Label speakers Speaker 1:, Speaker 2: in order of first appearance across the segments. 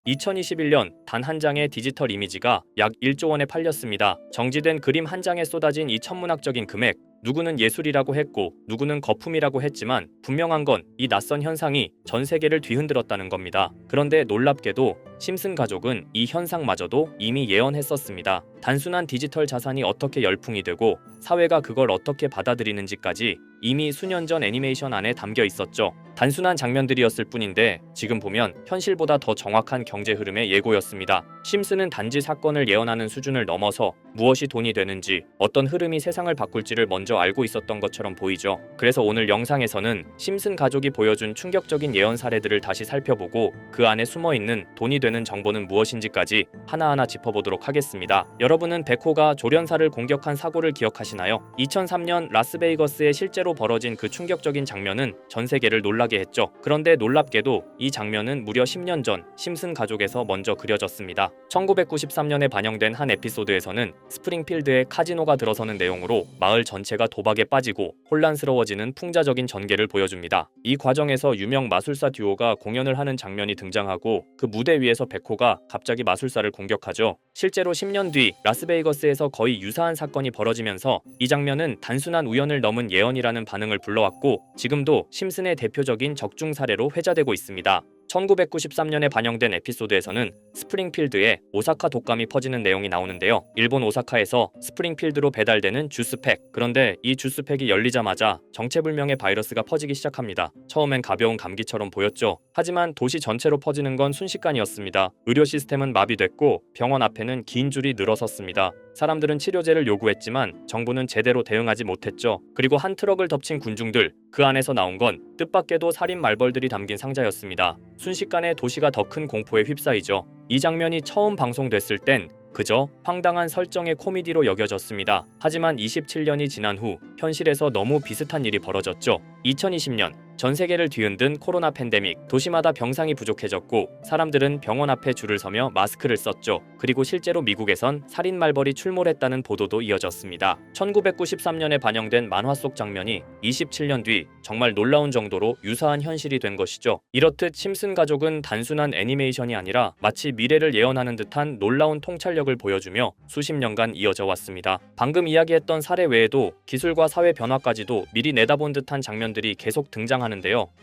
Speaker 1: 2021년 단 한 장의 디지털 이미지가 약 1조 원에 팔렸습니다. 정지된 그림 한 장에 쏟아진 이 천문학적인 금액, 누구는 예술이라고 했고 누구는 거품이라고 했지만 분명한 건 이 낯선 현상이 전 세계를 뒤흔들었다는 겁니다. 그런데 놀랍게도 심슨 가족은 이 현상마저도 이미 예언했었습니다. 단순한 디지털 자산이 어떻게 열풍이 되고 사회가 그걸 어떻게 받아들이는지까지 이미 수년 전 애니메이션 안에 담겨 있었죠. 단순한 장면들이었을 뿐인데 지금 보면 현실보다 더 정확한 경제 흐름의 예고였습니다. 심슨은 단지 사건을 예언하는 수준을 넘어서 무엇이 돈이 되는지, 어떤 흐름이 세상을 바꿀지를 먼저 알고 있었던 것처럼 보이죠. 그래서 오늘 영상에서는 심슨 가족이 보여준 충격적인 예언 사례들을 다시 살펴보고 그 안에 숨어있는 돈이 되는 정보는 무엇인지까지 하나하나 짚어보도록 하겠습니다. 여러분은 베코가 조련사를 공격한 사고를 기억하시나요? 2003년 라스베이거스에 실제로 벌어진 그 충격적인 장면은 전 세계를 놀라게 했죠. 그런데 놀랍게도 이 장면은 무려 10년 전 심슨 가족에서 먼저 그려졌습니다. 1993년에 반영된 한 에피소드에서는 스프링필드에 카지노가 들어서는 내용으로 마을 전체가 도박에 빠지고 혼란스러워지는 풍자적인 전개를 보여줍니다. 이 과정에서 유명 마술사 듀오가 공연을 하는 장면이 등장하고 그 무대 위에서 베코가 갑자기 마술사를 공격하죠. 실제로 10년 뒤 라스베이거스에서 거의 유사한 사건이 벌어지면서 이 장면은 단순한 우연을 넘은 예언이라는 반응을 불러왔고 지금도 심슨의 대표적인 적중 사례로 회자되고 있습니다. 1993년에 반영된 에피소드에서는 스프링필드에 오사카 독감이 퍼지는 내용이 나오는데요. 일본 오사카에서 스프링필드로 배달되는 주스팩, 그런데 이 주스팩이 열리자마자 정체불명의 바이러스가 퍼지기 시작합니다. 처음엔 가벼운 감기처럼 보였죠. 하지만 도시 전체로 퍼지는 건 순식간이었습니다. 의료 시스템은 마비됐고 병원 앞에는 긴 줄이 늘어섰습니다. 사람들은 치료제를 요구했지만 정부는 제대로 대응하지 못했죠. 그리고 한 트럭을 덮친 군중들, 그 안에서 나온 건 뜻밖에도 살인 말벌들이 담긴 상자였습니다. 순식간에 도시가 더 큰 공포에 휩싸이죠. 이 장면이 처음 방송됐을 땐 그저 황당한 설정의 코미디로 여겨졌습니다. 하지만 27년이 지난 후 현실에서 너무 비슷한 일이 벌어졌죠. 2020년 전 세계를 뒤흔든 코로나 팬데믹, 도시마다 병상이 부족해졌고 사람들은 병원 앞에 줄을 서며 마스크를 썼죠. 그리고 실제로 미국에선 살인 말벌이 출몰했다는 보도도 이어졌습니다. 1993년에 반영된 만화 속 장면이 27년 뒤 정말 놀라운 정도로 유사한 현실이 된 것이죠. 이렇듯 심슨 가족은 단순한 애니메이션이 아니라 마치 미래를 예언하는 듯한 놀라운 통찰력을 보여주며 수십 년간 이어져 왔습니다. 방금 이야기했던 사례 외에도 기술과 사회 변화까지도 미리 내다본 듯한 장면들이 계속 등장하는데요.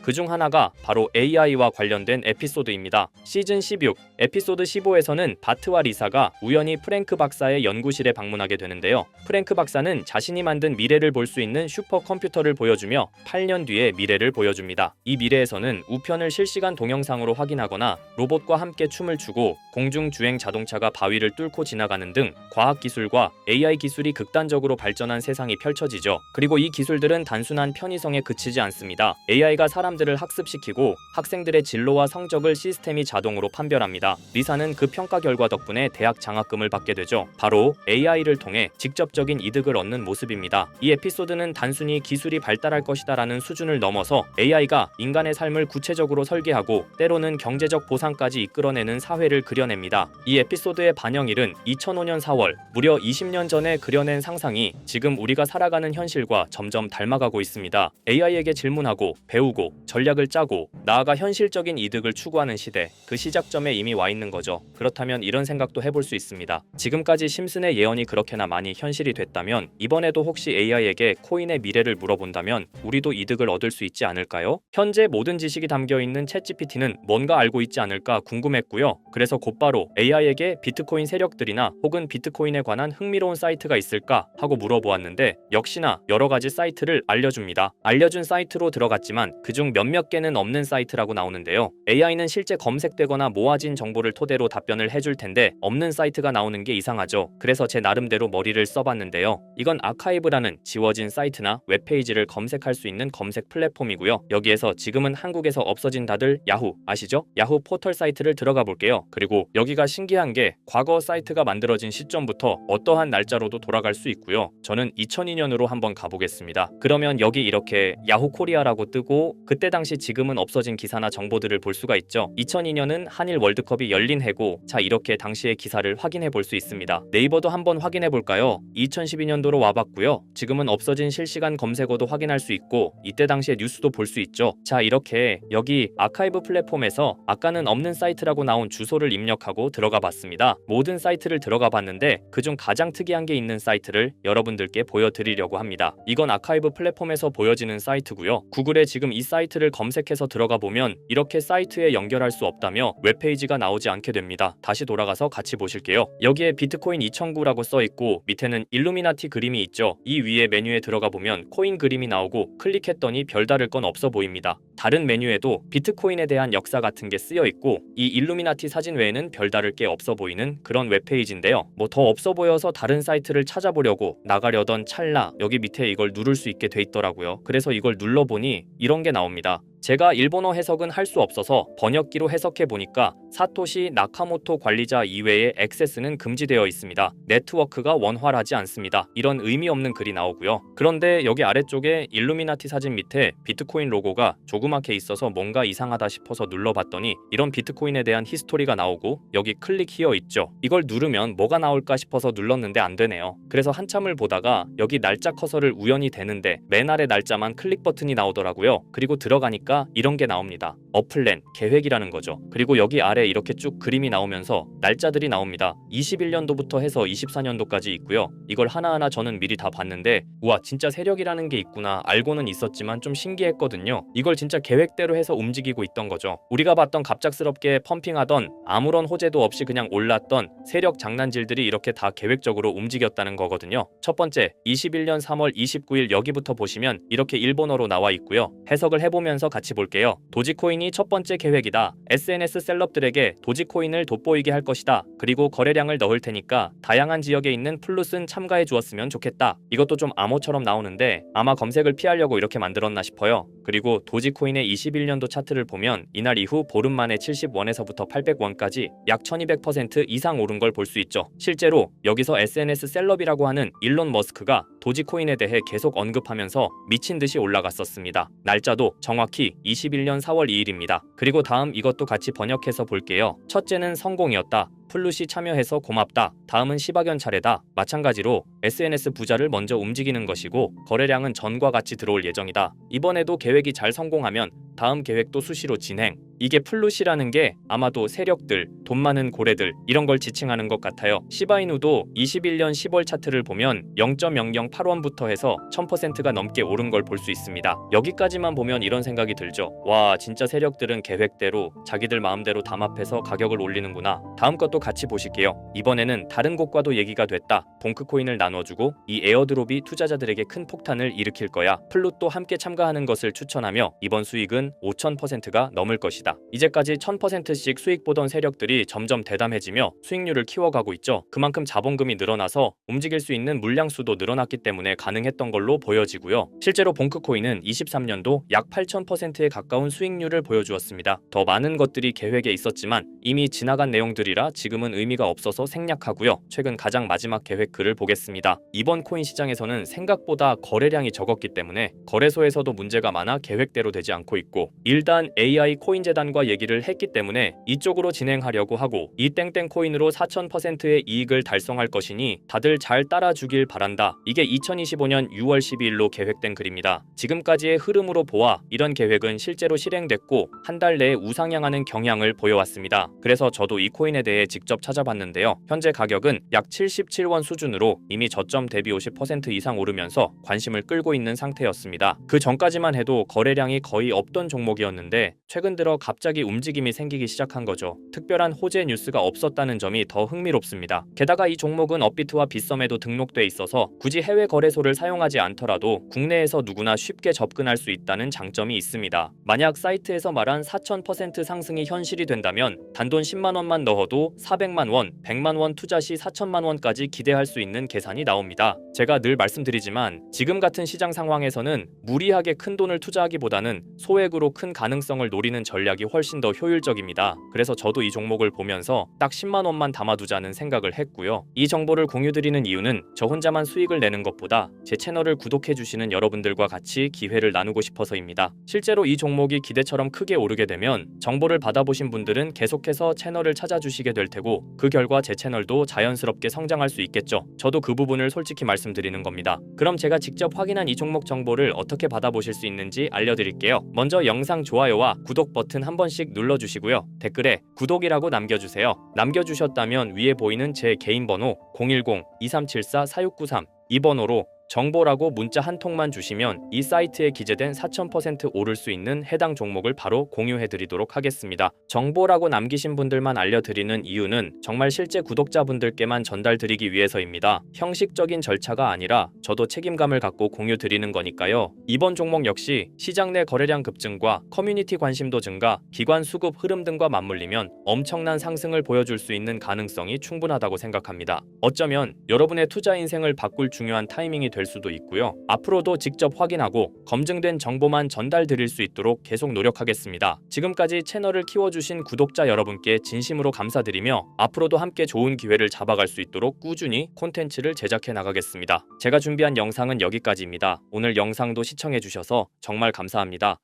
Speaker 1: 그중 하나가 바로 AI와 관련된 에피소드입니다. 시즌 16, 에피소드 15에서는 바트와 리사가 우연히 프랭크 박사의 연구실에 방문하게 되는데요. 프랭크 박사는 자신이 만든 미래를 볼 수 있는 슈퍼컴퓨터를 보여주며 8년 뒤의 미래를 보여줍니다. 이 미래에서는 우편을 실시간 동영상으로 확인하거나 로봇과 함께 춤을 추고 공중주행 자동차가 바위를 뚫고 지나가는 등 과학기술과 AI 기술이 극단적으로 발전한 세상이 펼쳐지죠. 그리고 이 기술들은 단순한 편의성에 그치지 않습니다. AI가 사람들을 학습시키고 학생들의 진로와 성적을 시스템이 자동으로 판별합니다. 리사는 그 평가 결과 덕분에 대학 장학금을 받게 되죠. 바로 AI를 통해 직접적인 이득을 얻는 모습입니다. 이 에피소드는 단순히 기술이 발달할 것이다라는 수준을 넘어서 AI가 인간의 삶을 구체적으로 설계하고 때로는 경제적 보상까지 이끌어내는 사회를 그려냅니다. 이 에피소드의 반영일은 2005년 4월, 무려 20년 전에 그려낸 상상이 지금 우리가 살아가는 현실과 점점 닮아가고 있습니다. AI에게 질문하고 배우고 전략을 짜고 나아가 현실적인 이득을 추구하는 시대, 그 시작점에 이미 와 있는 거죠. 그렇다면 이런 생각도 해볼 수 있습니다. 지금까지 심슨의 예언이 그렇게나 많이 현실이 됐다면 이번에도 혹시 AI에게 코인의 미래를 물어본다면 우리도 이득을 얻을 수 있지 않을까요? 현재 모든 지식이 담겨있는 챗GPT는 뭔가 알고 있지 않을까 궁금했고요. 그래서 곧바로 AI에게 비트코인 세력들이나 혹은 비트코인에 관한 흥미로운 사이트가 있을까 하고 물어보았는데 역시나 여러 가지 사이트를 알려줍니다. 알려준 사이트로 들어갔지만 그중 몇몇 개는 없는 사이트라고 나오는데요. AI는 실제 검색되거나 모아진 정보를 토대로 답변을 해줄 텐데 없는 사이트가 나오는 게 이상하죠. 그래서 제 나름대로 머리를 써봤는데요. 이건 아카이브라는 지워진 사이트나 웹페이지를 검색할 수 있는 검색 플랫폼이고요. 여기에서 지금은 한국에서 없어진 다들 야후 아시죠? 야후 포털 사이트를 들어가 볼게요. 그리고 여기가 신기한 게 과거 사이트가 만들어진 시점부터 어떠한 날짜로도 돌아갈 수 있고요. 저는 2002년으로 한번 가보겠습니다. 그러면 여기 이렇게 야후 코리아라고 뜨고 뜨고 그때 당시 지금은 없어진 기사나 정보들을 볼 수가 있죠. 2002년은 한일 월드컵이 열린 해고, 자 이렇게 당시의 기사를 확인해 볼 수 있습니다. 네이버도 한번 확인해 볼까요? 2012년도로 와봤고요. 지금은 없어진 실시간 검색어도 확인할 수 있고 이때 당시의 뉴스도 볼 수 있죠. 자 이렇게 여기 아카이브 플랫폼에서 아까는 없는 사이트라고 나온 주소를 입력하고 들어가 봤습니다. 모든 사이트를 들어가 봤는데 그중 가장 특이한 게 있는 사이트를 여러분들께 보여드리려고 합니다. 이건 아카이브 플랫폼에서 보여지는 사이트고요. 구글에 지금 이 사이트를 검색해서 들어가 보면 이렇게 사이트에 연결할 수 없다며 웹페이지가 나오지 않게 됩니다. 다시 돌아가서 같이 보실게요. 여기에 비트코인 2009라고 써있고 밑에는 일루미나티 그림이 있죠. 이 위에 메뉴에 들어가 보면 코인 그림이 나오고 클릭했더니 별다를 건 없어 보입니다. 다른 메뉴에도 비트코인에 대한 역사 같은 게 쓰여 있고 이 일루미나티 사진 외에는 별다를 게 없어 보이는 그런 웹페이지인데요. 뭐 더 없어 보여서 다른 사이트를 찾아보려고 나가려던 찰나 여기 밑에 이걸 누를 수 있게 돼 있더라고요. 그래서 이걸 눌러보니 이런 게 나옵니다. 제가 일본어 해석은 할 수 없어서 번역기로 해석해 보니까 사토시 나카모토 관리자 이외의 액세스는 금지되어 있습니다. 네트워크가 원활하지 않습니다. 이런 의미 없는 글이 나오고요. 그런데 여기 아래쪽에 일루미나티 사진 밑에 비트코인 로고가 조그맣게 있어서 뭔가 이상하다 싶어서 눌러봤더니 이런 비트코인에 대한 히스토리가 나오고 여기 클릭 히어 있죠. 이걸 누르면 뭐가 나올까 싶어서 눌렀는데 안 되네요. 그래서 한참을 보다가 여기 날짜 커서를 우연히 대는데 맨 아래 날짜만 클릭 버튼이 나오더라고요. 그리고 들어가니까 이런 게 나옵니다. 어플랜, 계획이라는 거죠. 그리고 여기 아래 이렇게 쭉 그림이 나오면서 날짜들이 나옵니다. 21년도부터 해서 24년도까지 있고요. 이걸 하나하나 저는 미리 다 봤는데 우와 진짜 세력이라는 게 있구나 알고는 있었지만 좀 신기했거든요. 이걸 진짜 계획대로 해서 움직이고 있던 거죠. 우리가 봤던 갑작스럽게 펌핑하던 아무런 호재도 없이 그냥 올랐던 세력 장난질들이 이렇게 다 계획적으로 움직였다는 거거든요. 첫 번째 21년 3월 29일 여기부터 보시면 이렇게 일본어로 나와 있고요. 해석을 해보면서 같이 볼게요. 도지코인이 첫 번째 계획이다. SNS 셀럽들에게 도지코인을 돋보이게 할 것이다. 그리고 거래량을 넣을 테니까 다양한 지역에 있는 플룻은 참가해 주었으면 좋겠다. 이것도 좀 암호처럼 나오는데 아마 검색을 피하려고 이렇게 만들었나 싶어요. 그리고 도지코인의 21년도 차트를 보면 이날 이후 보름 만에 70원에서부터 800원까지 약 1200% 이상 오른 걸 볼 수 있죠. 실제로 여기서 SNS 셀럽이라고 하는 일론 머스크가 도지코인에 대해 계속 언급하면서 미친 듯이 올라갔었습니다. 날짜도 정확히 21년 4월 2일입니다. 그리고 다음 이것도 같이 번역해서 볼게요. 첫째는 성공이었다. 플룻이 참여해서 고맙다. 다음은 시바견 차례다. 마찬가지로 SNS 부자를 먼저 움직이는 것이고 거래량은 전과 같이 들어올 예정이다. 이번에도 계획이 잘 성공하면 다음 계획도 수시로 진행. 이게 플룻이라는 게 아마도 세력들, 돈 많은 고래들 이런 걸 지칭하는 것 같아요. 시바이누도 21년 10월 차트를 보면 0.008원부터 해서 1000%가 넘게 오른 걸 볼 수 있습니다. 여기까지만 보면 이런 생각이 들죠. 와 진짜 세력들은 계획대로 자기들 마음대로 담합해서 가격을 올리는구나. 다음 것도 같이 보실게요. 이번에는 다른 곳과도 얘기가 됐다. 봉크코인을 나눠주고 이 에어드롭이 투자자들에게 큰 폭탄을 일으킬 거야. 플룻도 함께 참가하는 것을 추천하며 이번 수익은 5000%가 넘을 것이다. 이제까지 1000%씩 수익 보던 세력들이 점점 대담해지며 수익률을 키워가고 있죠. 그만큼 자본금이 늘어나서 움직일 수 있는 물량수도 늘어났기 때문에 가능했던 걸로 보여지고요. 실제로 봉크코인은 23년도 약 8000%에 가까운 수익률을 보여주었습니다. 더 많은 것들이 계획에 있었지만 이미 지나간 내용들이라 지금은 의미가 없어서 생략하고요. 최근 가장 마지막 계획 글을 보겠습니다. 이번 코인 시장에서는 생각보다 거래량이 적었기 때문에 거래소에서도 문제가 많아 계획대로 되지 않고 있고 일단 AI 코인 재단과 얘기를 했기 때문에 이쪽으로 진행하려고 하고 이 땡땡 코인으로 4000%의 이익을 달성할 것이니 다들 잘 따라주길 바란다. 이게 2025년 6월 12일로 계획된 글입니다. 지금까지의 흐름으로 보아 이런 계획은 실제로 실행됐고 한 달 내에 우상향하는 경향을 보여왔습니다. 그래서 저도 이 코인에 대해 직접 찾아봤는데요. 현재 가격은 약 77원 수준으로 이미 저점 대비 50% 이상 오르면서 관심을 끌고 있는 상태였습니다. 그 전까지만 해도 거래량이 거의 없던 종목이었는데 최근 들어 갑자기 움직임이 생기기 시작한 거죠. 특별한 호재 뉴스가 없었다는 점이 더 흥미롭습니다. 게다가 이 종목은 업비트와 빗썸에도 등록돼 있어서 굳이 해외 거래소를 사용하지 않더라도 국내에서 누구나 쉽게 접근할 수 있다는 장점이 있습니다. 만약 사이트에서 말한 4000% 상승이 현실이 된다면 단돈 10만 원만 넣어도 400만 원, 100만 원 투자 시 4천만 원까지 기대할 수 있는 계산이 나옵니다. 제가 늘 말씀드리지만 지금 같은 시장 상황에서는 무리하게 큰 돈을 투자하기보다는 소액으로 수익으로 큰 가능성을 노리는 전략이 훨씬 더 효율적입니다. 그래서 저도 이 종목을 보면서 딱 10만 원만 담아두자는 생각을 했고요. 이 정보를 공유드리는 이유는 저 혼자만 수익을 내는 것보다 제 채널을 구독해주시는 여러분들과 같이 기회를 나누고 싶어서입니다. 실제로 이 종목이 기대처럼 크게 오르게 되면 정보를 받아보신 분들은 계속해서 채널을 찾아주시게 될 테고 그 결과 제 채널도 자연스럽게 성장할 수 있겠죠. 저도 그 부분을 솔직히 말씀드리는 겁니다. 그럼 제가 직접 확인한 이 종목 정보를 어떻게 받아보실 수 있는지 알려드릴게요. 먼저 영상 좋아요와 구독 버튼 한 번씩 눌러주시고요. 댓글에 구독이라고 남겨주세요. 남겨주셨다면 위에 보이는 제 개인 번호 010-2374-4693 이 번호로 정보라고 문자 한 통만 주시면 이 사이트에 기재된 4000% 오를 수 있는 해당 종목을 바로 공유해드리도록 하겠습니다. 정보라고 남기신 분들만 알려드리는 이유는 정말 실제 구독자분들께만 전달드리기 위해서입니다. 형식적인 절차가 아니라 저도 책임감을 갖고 공유드리는 거니까요. 이번 종목 역시 시장 내 거래량 급증과 커뮤니티 관심도 증가, 기관 수급 흐름 등과 맞물리면 엄청난 상승을 보여줄 수 있는 가능성이 충분하다고 생각합니다. 어쩌면 여러분의 투자 인생을 바꿀 중요한 타이밍이 될 수도 있고요. 앞으로도 직접 확인하고 검증된 정보만 전달드릴 수 있도록 계속 노력하겠습니다. 지금까지 채널을 키워주신 구독자 여러분께 진심으로 감사드리며 앞으로도 함께 좋은 기회를 잡아갈 수 있도록 꾸준히 콘텐츠를 제작해 나가겠습니다. 제가 준비한 영상은 여기까지입니다. 오늘 영상도 시청해주셔서 정말 감사합니다.